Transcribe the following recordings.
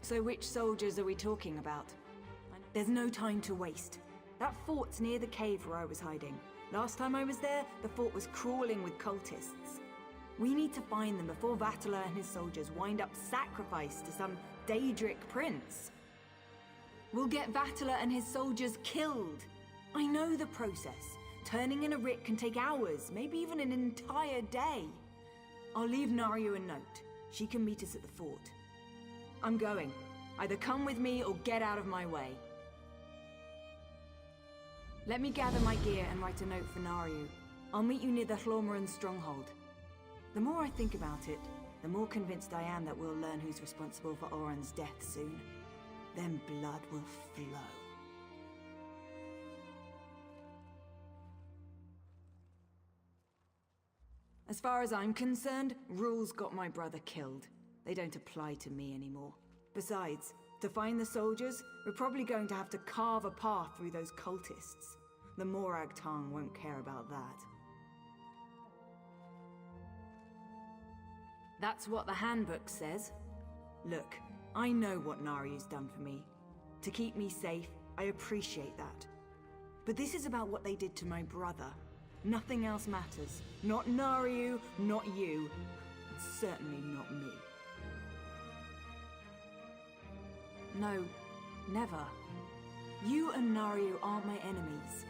So which soldiers are we talking about? There's no time to waste. That fort's near the cave where I was hiding. Last time I was there, the fort was crawling with cultists. We need to find them before Vatala and his soldiers wind up sacrificed to some Daedric prince. We'll get Vatala and his soldiers killed. I know the process. Turning in a writ can take hours, maybe even an entire day. I'll leave Naryu a note. She can meet us at the fort. I'm going. Either come with me or get out of my way. Let me gather my gear and write a note for Naryu. I'll meet you near the Hlormaran stronghold. The more I think about it, the more convinced I am that we'll learn who's responsible for Oran's death soon. Then blood will flow. As far as I'm concerned, rules got my brother killed. They don't apply to me anymore. Besides, to find the soldiers, we're probably going to have to carve a path through those cultists. The Morag Tong won't care about that. That's what the handbook says. Look, I know what Naryu's done for me. To keep me safe, I appreciate that. But this is about what they did to my brother. Nothing else matters. Not Naryu, not you, and certainly not me. No, never. You and Naryu aren't my enemies.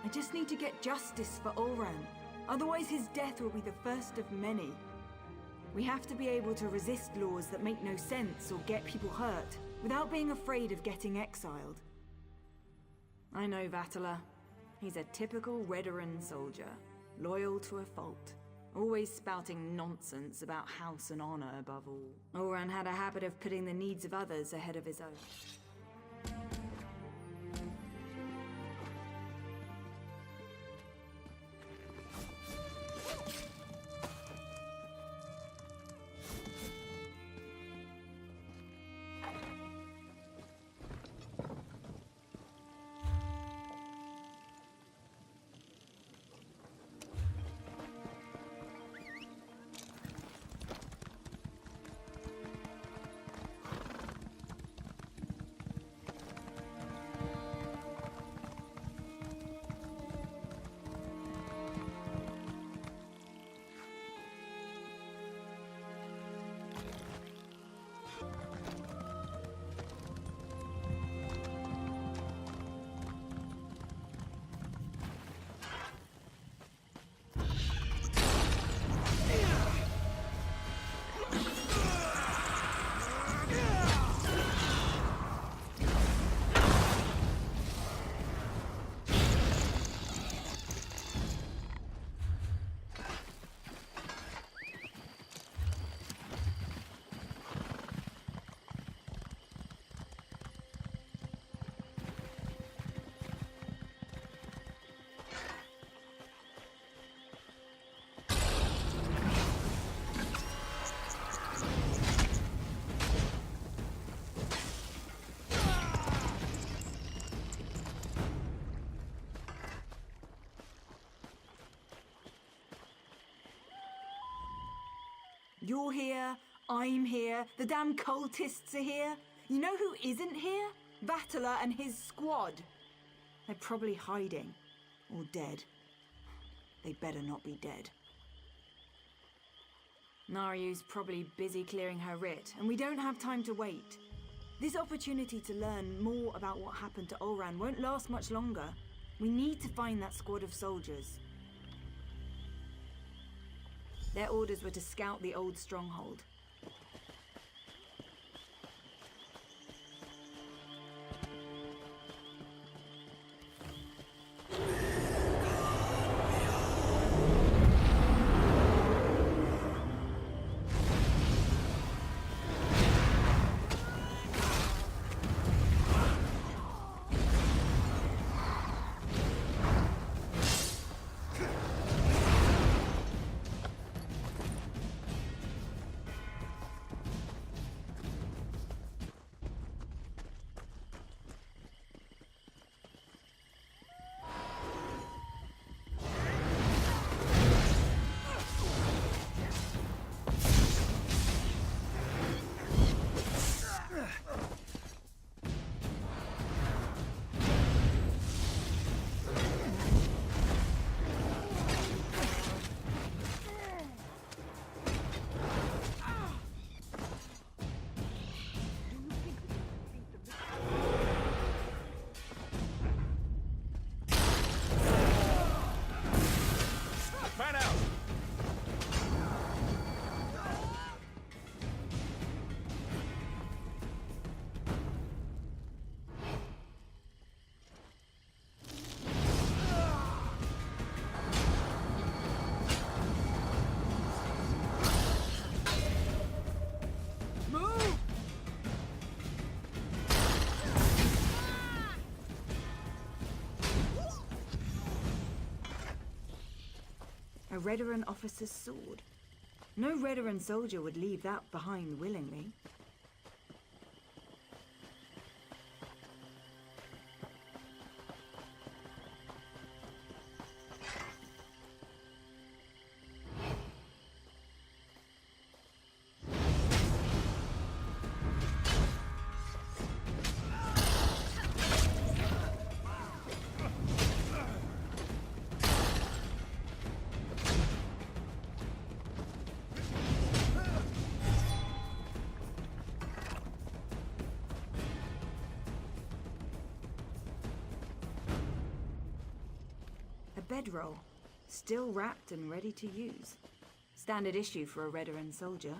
I just need to get justice for Oran. Otherwise his death will be the first of many. We have to be able to resist laws that make no sense or get people hurt, without being afraid of getting exiled. I know Vatala. He's a typical Redoran soldier, loyal to a fault. Always spouting nonsense about house and honor above all. Oran had a habit of putting the needs of others ahead of his own. You're here, I'm here, the damn cultists are here. You know who isn't here? Vatala and his squad. They're probably hiding. Or dead. They better not be dead. Naryu's probably busy clearing her writ, and we don't have time to wait. This opportunity to learn more about what happened to Oran won't last much longer. We need to find that squad of soldiers. Their orders were to scout the old stronghold. Redaran officer's sword. No Redaran soldier would leave that behind willingly. Bedroll, still wrapped and ready to use. Standard issue for a Redaran soldier.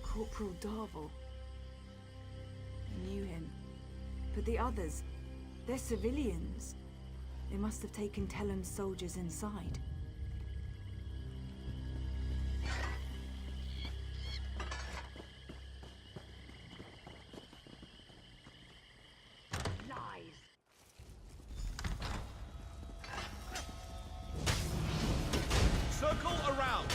Corporal Darvel. I knew him. But the others, they're civilians. They must have taken Tellem's soldiers inside. Lies! Circle around!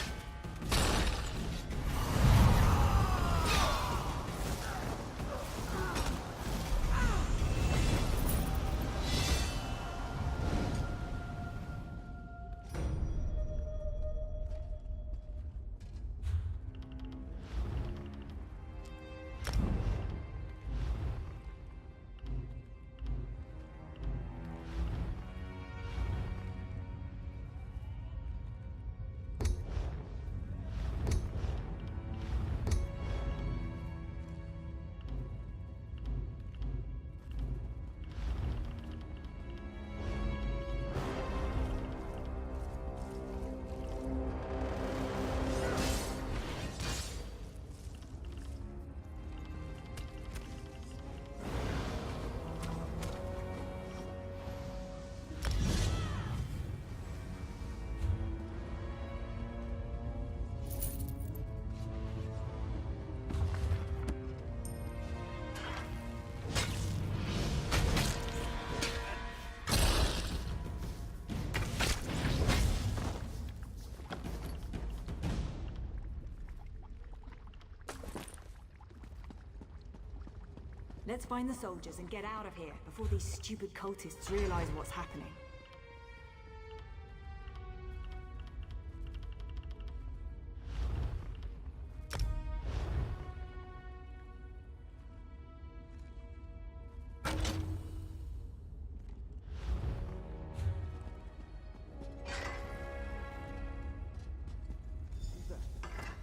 Let's find the soldiers and get out of here before these stupid cultists realize what's happening.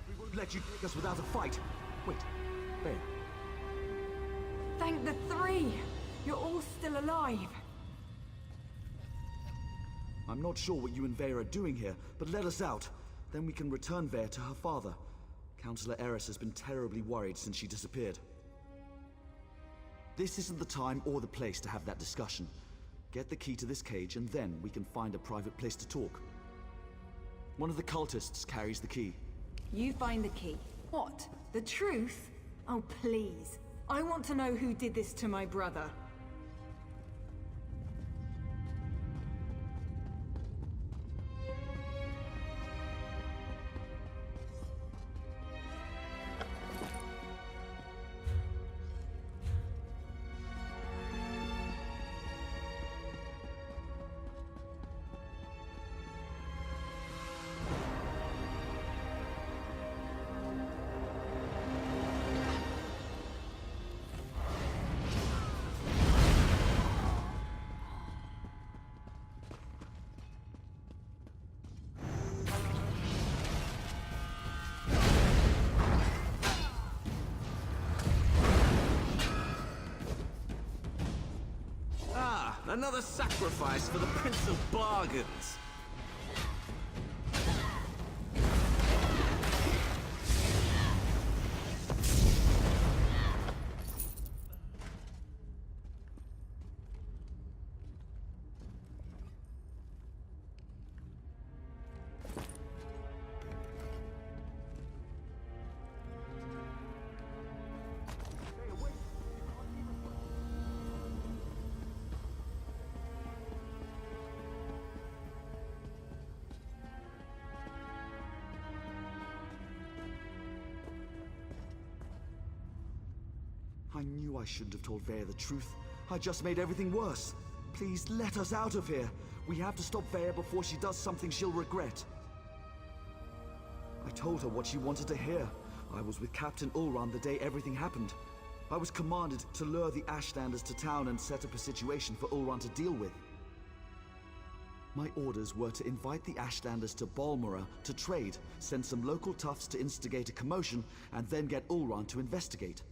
We won't let you take us without a fight. Wait, Veya. Thank the three! You're all still alive! I'm not sure what you and Veya are doing here, but let us out. Then we can return Veya to her father. Councillor Eris has been terribly worried since she disappeared. This isn't the time or the place to have that discussion. Get the key to this cage, and then we can find a private place to talk. One of the cultists carries the key. You find the key. What? The truth? Oh, please. I want to know who did this to my brother. Another sacrifice for the Prince of Bargains. I knew I shouldn't have told Veya the truth. I just made everything worse. Please, let us out of here. We have to stop Veya before she does something she'll regret. I told her what she wanted to hear. I was with Captain Ulran the day everything happened. I was commanded to lure the Ashlanders to town and set up a situation for Ulran to deal with. My orders were to invite the Ashlanders to Balmora to trade, send some local toughs to instigate a commotion, and then get Ulran to investigate.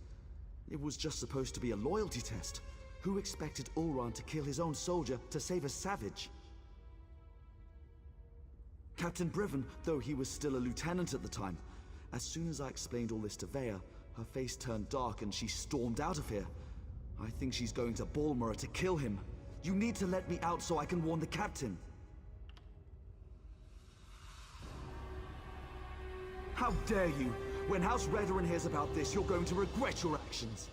It was just supposed to be a loyalty test. Who expected Ulran to kill his own soldier to save a savage? Captain Briven, though he was still a lieutenant at the time, as soon as I explained all this to Veya, her face turned dark and she stormed out of here. I think she's going to Balmora to kill him. You need to let me out so I can warn the captain. How dare you! When House Redoran hears about this, you're going to regret your actions.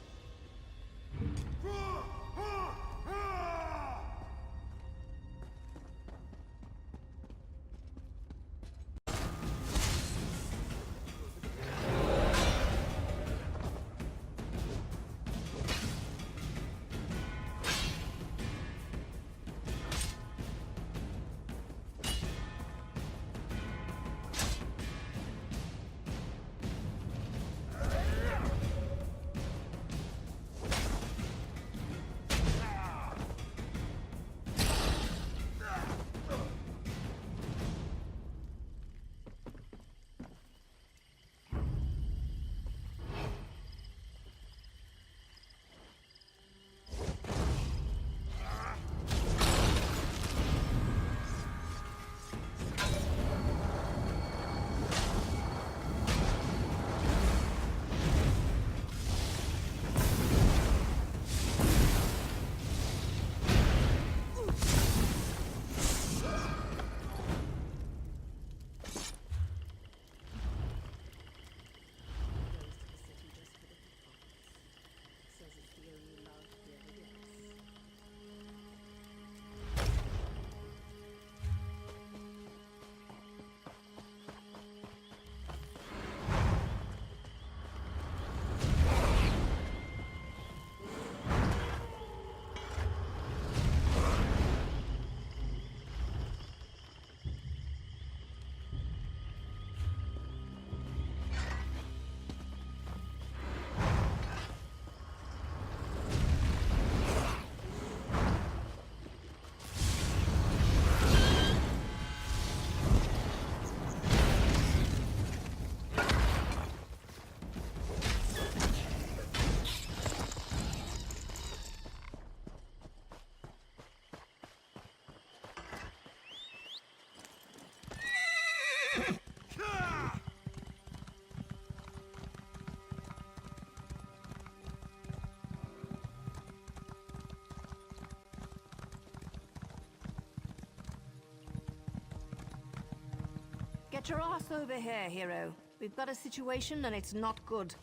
Get your ass over here, hero. We've got a situation and it's not good.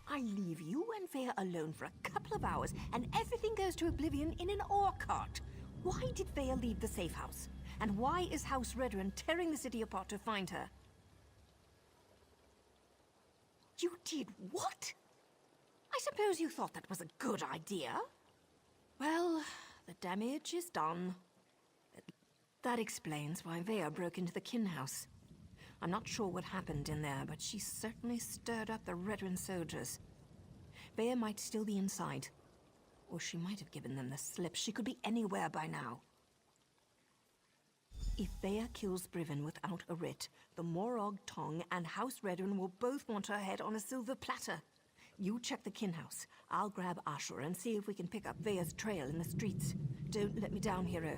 I leave you and Veya alone for a couple of hours, and everything goes to oblivion in an ore cart. Why did Veya leave the safe house? And why is House Redrun tearing the city apart to find her? You did what? I suppose you thought that was a good idea? Well, the damage is done. That explains why Veya broke into the kin house. I'm not sure what happened in there, but she certainly stirred up the Redrun soldiers. Veya might still be inside. Or she might have given them the slip. She could be anywhere by now. If Veya kills Brivin without a writ, the Morag Tong and House Redrun will both want her head on a silver platter. You check the kin house. I'll grab Ashur and see if we can pick up Veya's trail in the streets. Don't let me down, hero.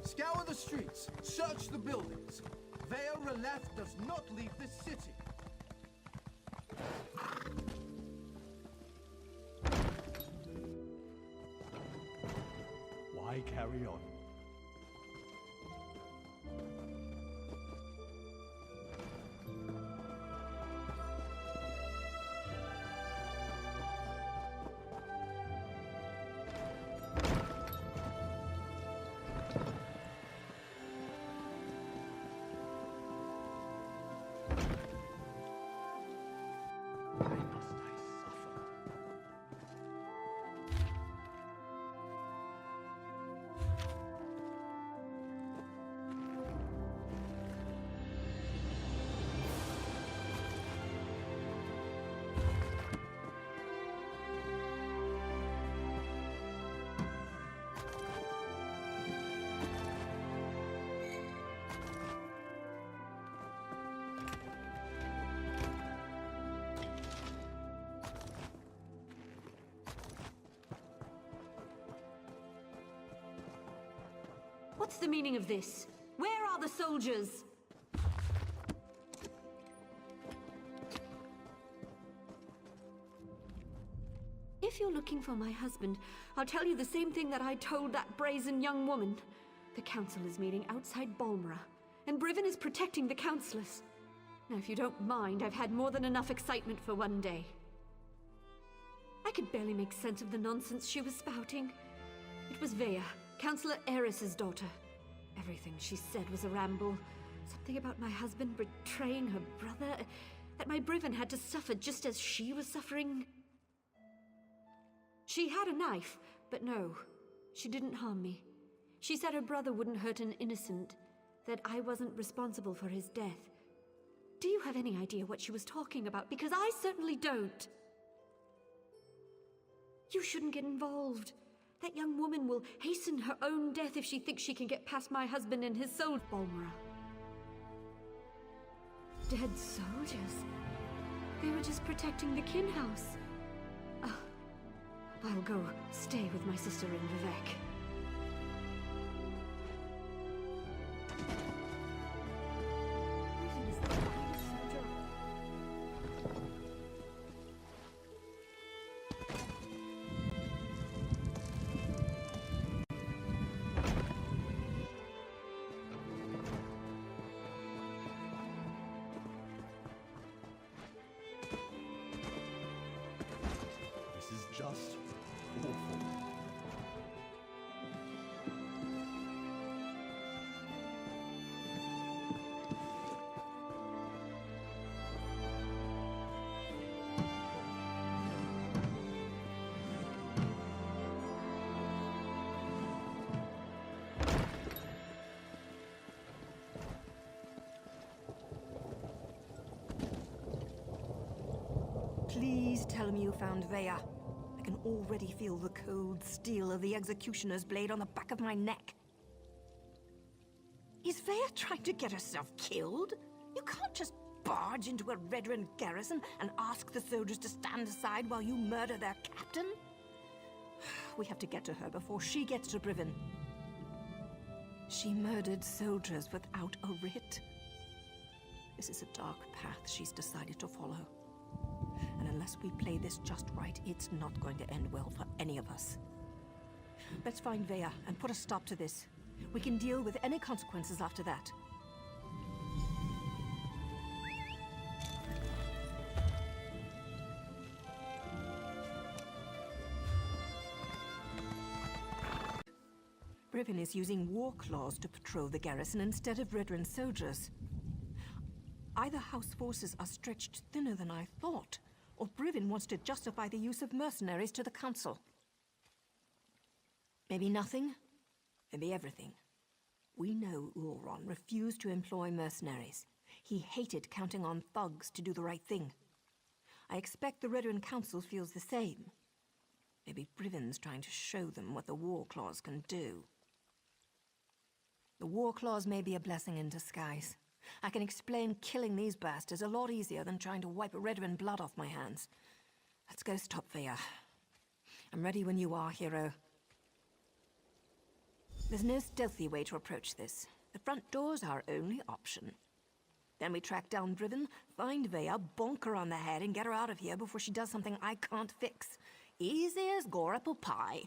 Scour the streets, search the buildings. Veya Relef does not leave this city. Why carry on? What's the meaning of this? Where are the soldiers? If you're looking for my husband, I'll tell you the same thing that I told that brazen young woman. The council is meeting outside Balmora, and Brivin is protecting the councillors. Now, if you don't mind, I've had more than enough excitement for one day. I could barely make sense of the nonsense she was spouting. It was Veya, Councillor Eris's daughter. Everything she said was a ramble. Something about my husband betraying her brother, that my Brivin had to suffer just as she was suffering. She had a knife, but no, she didn't harm me. She said her brother wouldn't hurt an innocent, that I wasn't responsible for his death. Do you have any idea what she was talking about? Because I certainly don't. You shouldn't get involved. That young woman will hasten her own death if she thinks she can get past my husband and his soul, Balmora. Dead soldiers? They were just protecting the kin house. Oh, I'll go stay with my sister in Vivek. Brivin is the finest soldier. This is just awful. Please tell me you found Veya. I can already feel the cold steel of the executioner's blade on the back of my neck. Is Veya trying to get herself killed? You can't just barge into a Redrun garrison and ask the soldiers to stand aside while you murder their captain. We have to get to her before she gets to Brivin. She murdered soldiers without a writ. The This is a dark path she's decided to follow. And unless we play this just right, it's not going to end well for any of us. Let's find Veya and put a stop to this. We can deal with any consequences after that. Brivin is using war claws to patrol the garrison instead of veteran soldiers. Either House forces are stretched thinner than I thought, or Brivin wants to justify the use of mercenaries to the Council. Maybe nothing, maybe everything. We know Ulron refused to employ mercenaries. He hated counting on thugs to do the right thing. I expect the Veteran Council feels the same. Maybe Brivin's trying to show them what the war claws can do. The war claws may be a blessing in disguise. I can explain killing these bastards a lot easier than trying to wipe Redwin blood off my hands. Let's go stop Veya. I'm ready when you are, hero. There's no stealthy way to approach this. The front door's our only option. Then we track down Brivin, find Veya, bonk her on the head, and get her out of here before she does something I can't fix. Easy as gore apple pie.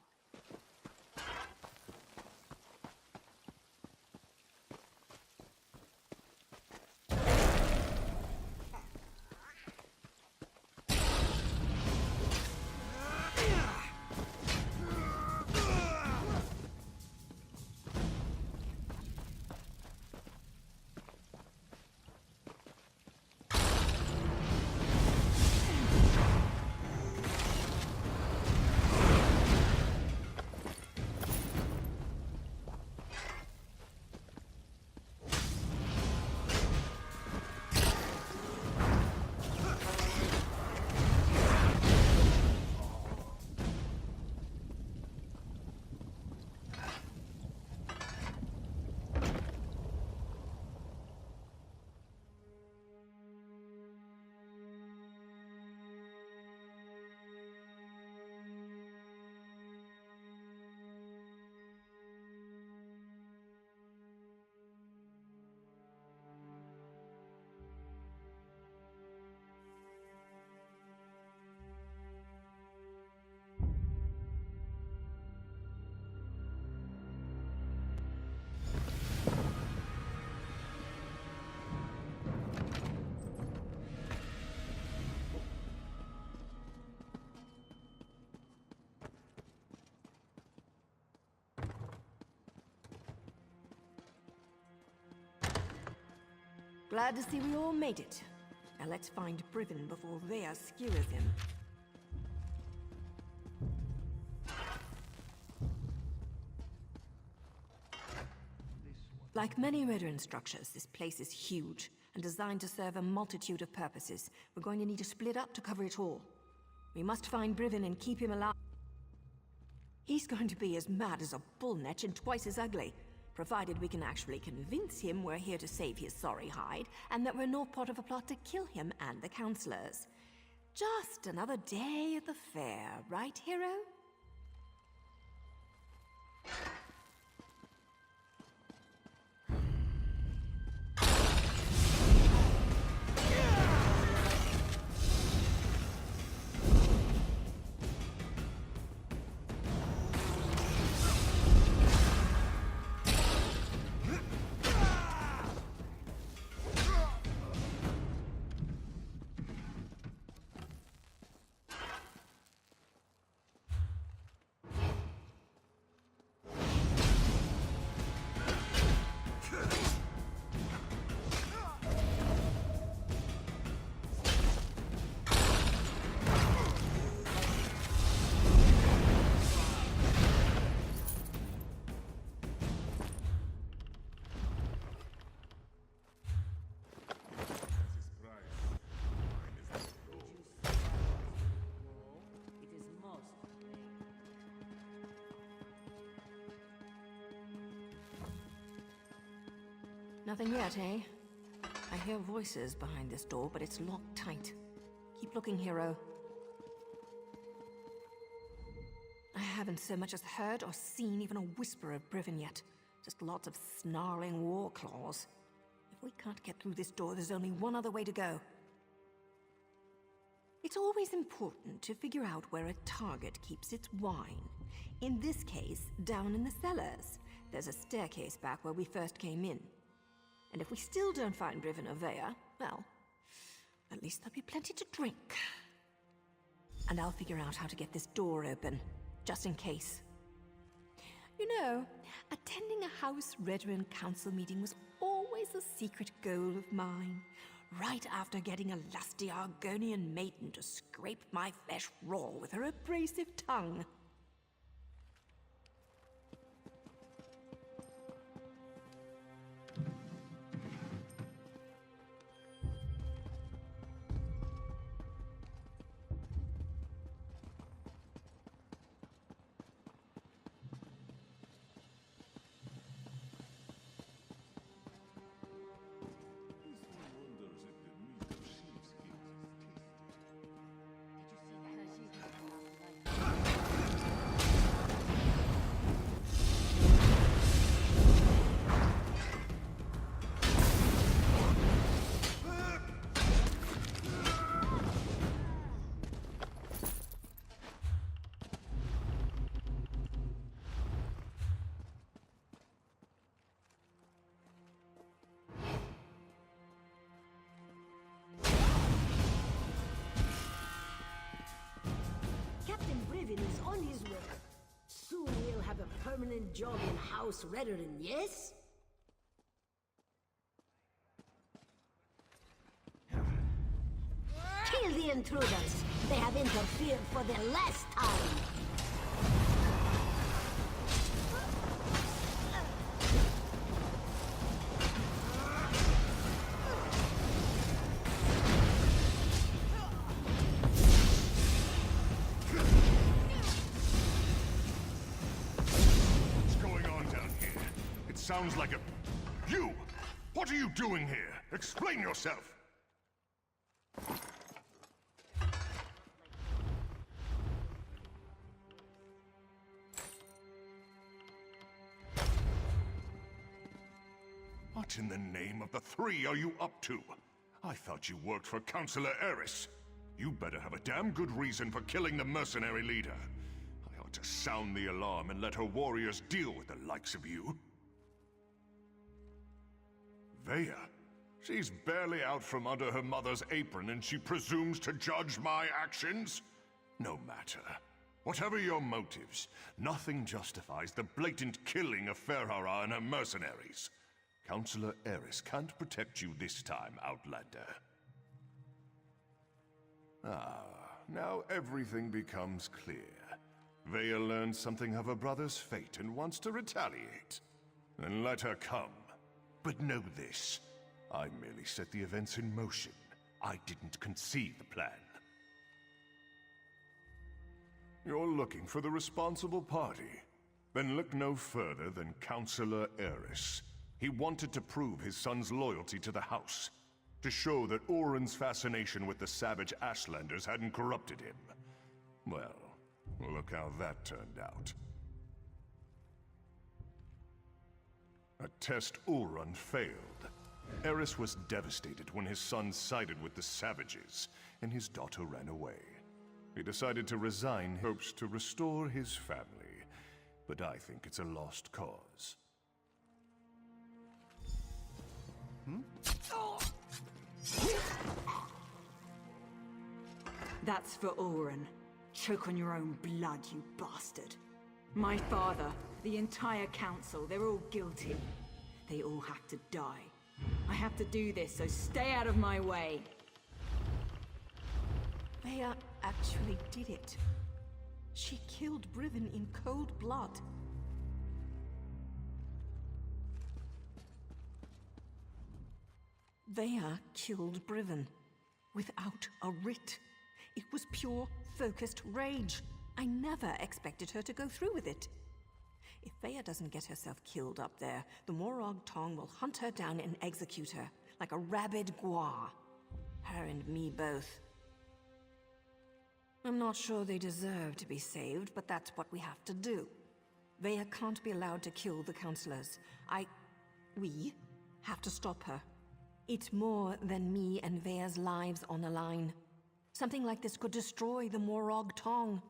Glad to see we all made it. Now let's find Brivin before Veya skewers him. Like many veteran structures, this place is huge and designed to serve a multitude of purposes. We're going to need to split up to cover it all. We must find Brivin and keep him alive. He's going to be as mad as a bull netch and twice as ugly, provided we can actually convince him we're here to save his sorry hide, and that we're not part of a plot to kill him and the counselors. Just another day at the fair, right, hero? Nothing yet, eh? I hear voices behind this door, but it's locked tight. Keep looking, hero. I haven't so much as heard or seen even a whisper of Brivin yet. Just lots of snarling war claws. If we can't get through this door, there's only one other way to go. It's always important to figure out where a target keeps its wine. In this case, down in the cellars. There's a staircase back where we first came in. And if we still don't find Briven or Veya, well, at least there'll be plenty to drink. And I'll figure out how to get this door open, just in case. You know, attending a House Veteran Council meeting was always a secret goal of mine. Right after getting a lusty Argonian maiden to scrape my flesh raw with her abrasive tongue. Captain Briven is on his way. Soon he'll have a permanent job in House Veteran, yes? Kill the intruders! They have interfered for the last time! What's going on down here? It sounds like a... You! What are you doing here? Explain yourself! What in the name of the three are you up to? I thought you worked for Councillor Eris. You better have a damn good reason for killing the mercenary leader. I ought to sound the alarm and let her warriors deal with the likes of you. Veya? She's barely out from under her mother's apron and she presumes to judge my actions? No matter. Whatever your motives, nothing justifies the blatant killing of Ferhara and her mercenaries. Councillor Eris can't protect you this time, Outlander. Ah, now everything becomes clear. Veya learned something of her brother's fate and wants to retaliate. Then let her come. But know this, I merely set the events in motion. I didn't conceive the plan. You're looking for the responsible party. Then look no further than Councillor Eris. He wanted to prove his son's loyalty to the House, to show that Oren's fascination with the savage Ashlanders hadn't corrupted him. Well, look how that turned out. A test Oren failed. Eris was devastated when his son sided with the savages, and his daughter ran away. He decided to resign in hopes to restore his family, but I think it's a lost cause. That's for Oren. Choke on your own blood, you bastard. My father, the entire council, they're all guilty. They all have to die. I have to do this, so stay out of my way. Veya actually did it. She killed Briven in cold blood. Veya killed Briven without a writ. It was pure, focused rage. I never expected her to go through with it. If Veya doesn't get herself killed up there, the Morag Tong will hunt her down and execute her, like a rabid gua. Her and me both. I'm not sure they deserve to be saved, but that's what we have to do. Veya can't be allowed to kill the councillors. We have to stop her. It's more than me and Veya's lives on the line. Something like this could destroy the Morag Tong.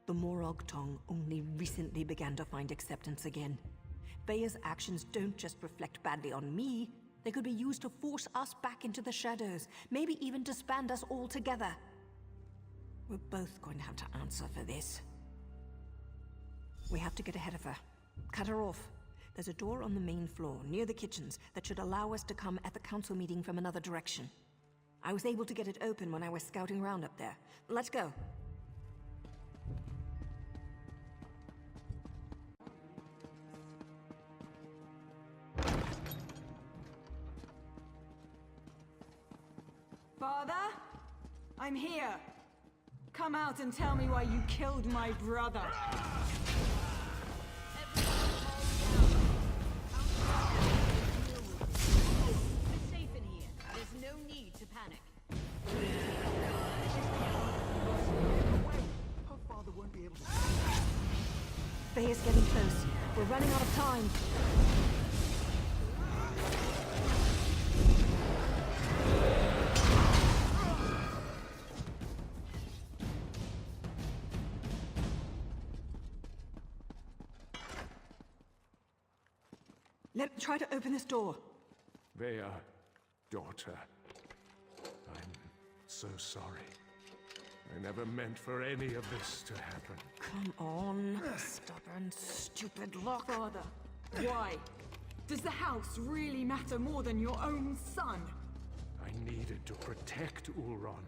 The Morag Tong only recently began to find acceptance again. Veya's actions don't just reflect badly on me. They could be used to force us back into the shadows, maybe even disband us all together. We're both going to have to answer for this. We have to get ahead of her. Cut her off. There's a door on the main floor, near the kitchens, that should allow us to come at the council meeting from another direction. I was able to get it open when I was scouting around up there. Let's go. Father? I'm here. Come out and tell me why you killed my brother. We're safe in here. There's no need to panic. Her father won't be able to... Veya's getting close. We're running out of time. Let me try to open this door. Veya, daughter, I'm so sorry. I never meant for any of this to happen. Come on, stubborn, stupid lock. Father, why? Does the house really matter more than your own son? I needed to protect Ulron,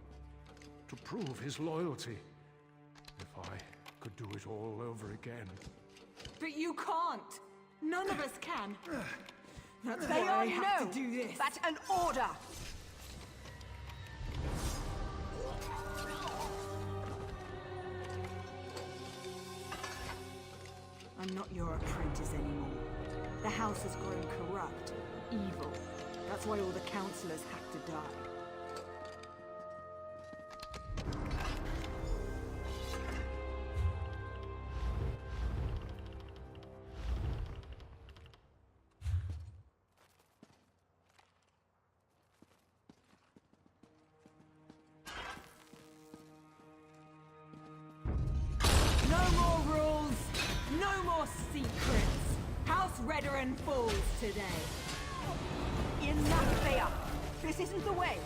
to prove his loyalty. If I could do it all over again. But you can't! None of us can! That's Veya, why I have no! to do this! That's an order! I'm not your apprentice anymore. The house has grown corrupt, evil. That's why all the councillors have to die. No more rules! No more secrets! House Redoran falls today. Enough, Veya! This isn't the way!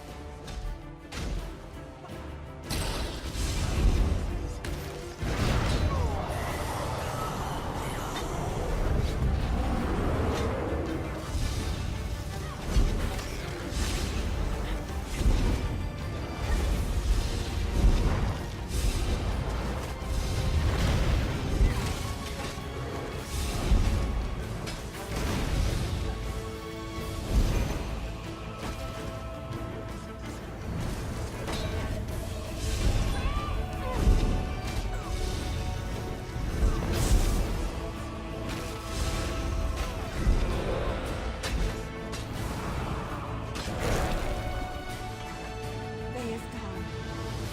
Veya's down.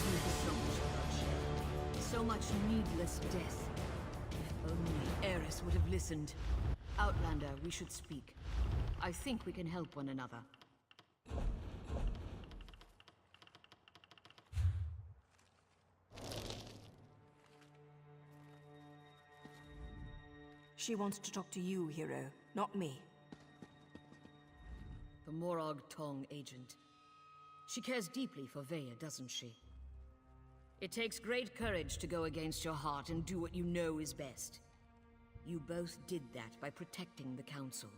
So much bloodshed. So much needless death. If only Eris would have listened. Outlander, we should speak. I think we can help one another. She wants to talk to you, hero, not me. The Morag Tong agent. She cares deeply for Veya, doesn't she? It takes great courage to go against your heart and do what you know is best. You both did that by protecting the Council.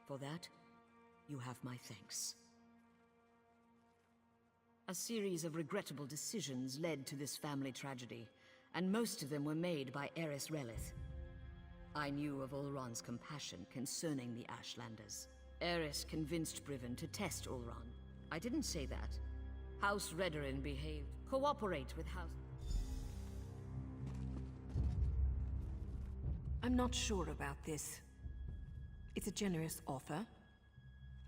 For that, you have my thanks. A series of regrettable decisions led to this family tragedy, and most of them were made by Eris Relith. I knew of Ulron's compassion concerning the Ashlanders. Eris convinced Briven to test Ulron. I didn't say that. House Redoran behaved. Cooperate with House... I'm not sure about this. It's a generous offer,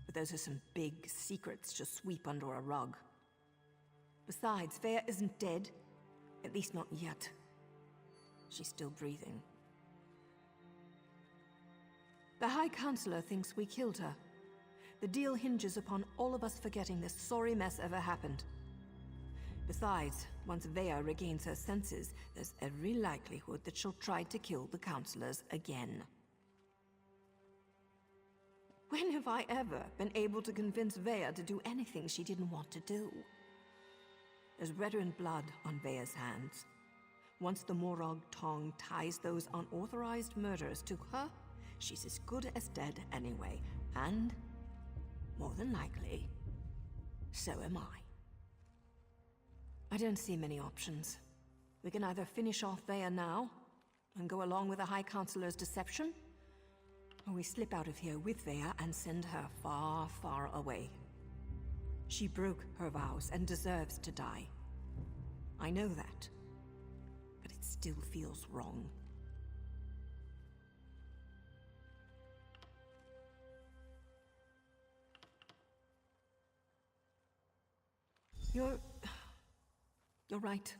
but those are some big secrets to sweep under a rug. Besides, Veya isn't dead. At least not yet. She's still breathing. The High Counselor thinks we killed her. The deal hinges upon all of us forgetting this sorry mess ever happened. Besides, once Veya regains her senses, there's every likelihood that she'll try to kill the counselors again. When have I ever been able to convince Veya to do anything she didn't want to do? There's veteran blood on Veya's hands. Once the Morag Tong ties those unauthorized murders to her, she's as good as dead anyway, and more than likely, so am I. I don't see many options. We can either finish off Veya now, and go along with the High Counselor's deception, or we slip out of here with Veya and send her far, far away. She broke her vows and deserves to die. I know that, but it still feels wrong. You're right.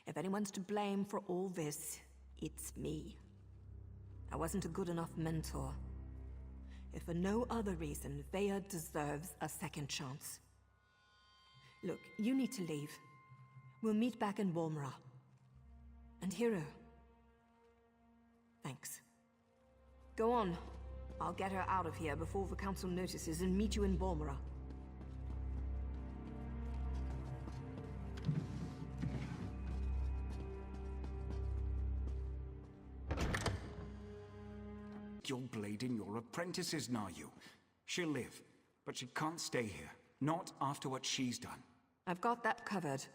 If anyone's to blame for all this, it's me. I wasn't a good enough mentor. If for no other reason, Veya deserves a second chance. Look, you need to leave. We'll meet back in Walmra. And Hiro. Thanks. Go on. I'll get her out of here before the council notices and meet you in Walmra. You're blading your apprentices, Naryu. She'll live, but she can't stay here. Not after what she's done. I've got that covered.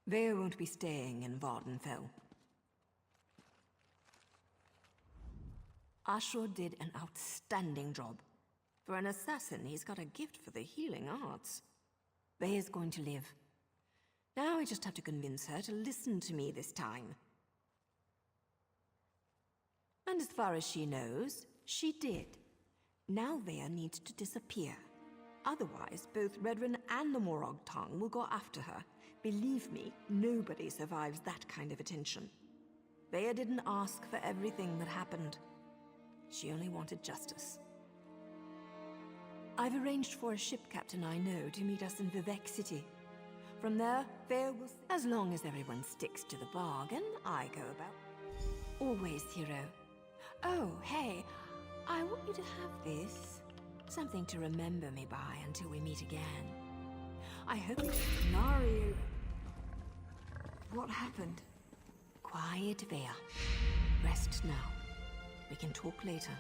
Veya won't be staying in Vardenfell. Ashur did an outstanding job. For an assassin, he's got a gift for the healing arts. Veya's going to live. Now I just have to convince her to listen to me this time. And as far as she knows, she did. Now Veya needs to disappear. Otherwise, both Redrin and the Morag Tong will go after her. Believe me, nobody survives that kind of attention. Veya didn't ask for everything that happened. She only wanted justice. I've arranged for a ship captain I know to meet us in Vivek City. From there, Veya will... As long as everyone sticks to the bargain, I go about. Always, Hiro. Oh, hey, I want you to have this. Something to remember me by until we meet again. I hope it's Naryu. What happened? Quiet, Veya. Rest now. We can talk later.